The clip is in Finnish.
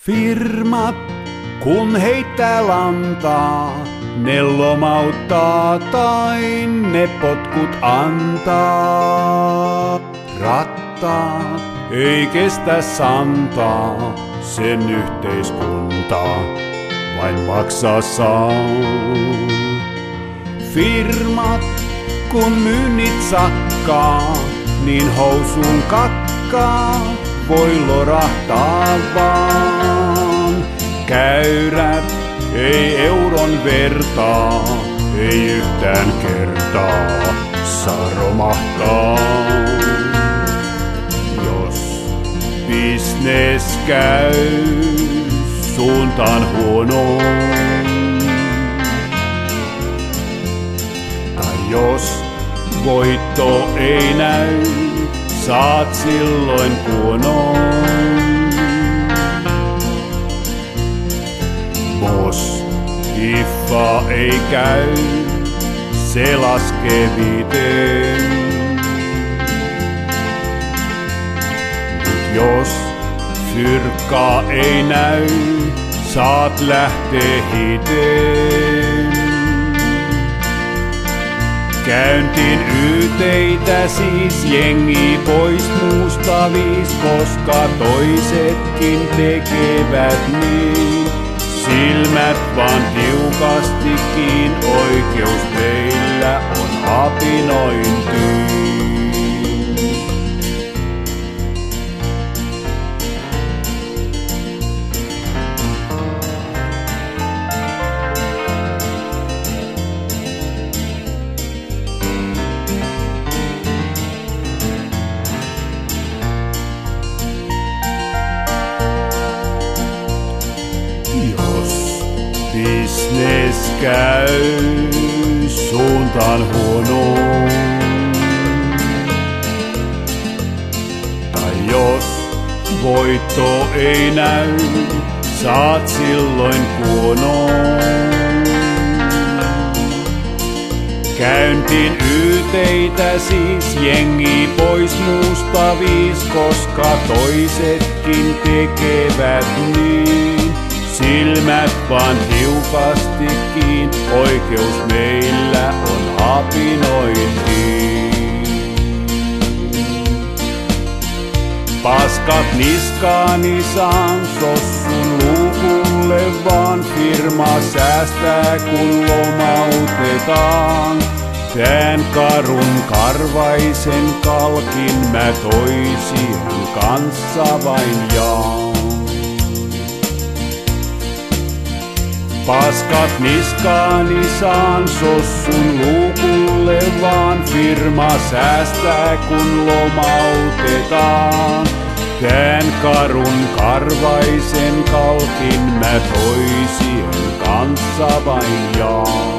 Firmat kun heittää lantaa, ne lomauttaa tai ne potkut antaa. Rattaat ei kestä santaa, sen yhteiskunta vain maksaa saa. Firmat kun myynnit sakkaa, niin housuun kakkaa voi lorahtaa vaan. Käyrät ei euron vertaa, ei yhtään kertaa saa romahtaa. Jos bisnes käy suuntaan huonoon, tai jos voitto ei näy, saat silloin kuonoon. Mos hiffa ei käy, se laskee viiteen. Nyt jos fyrkkaa ei näy, saat lähtee hiteen. Käyntiin yteitä siis jengi pois muusta viis, koska toisetkin tekevät niin. Silmät vaan tiukastikin, oikeus meillä on apinointiin. Bisnes käy suuntaan huonoon, tai jos voitto ei näy, saat silloin kuonoon. Käyntiin yteitä siis jengi pois muusta viis, koska toisetkin tekevät niin. Silmät vaan tiukastikin, oikeus meillä on apinointiin. Paskat niskaani saan sossun luukulle, vaan firma säästää kun lomautetaan. Tän karun karvaisen kalkin mä toisien kanssa vain jaan. Paskat niskaani saan sossun luukulle, vaan firma säästää kun lomautetaan. Tän karun karvaisen kalkin mä toisien kanssa vain jaan.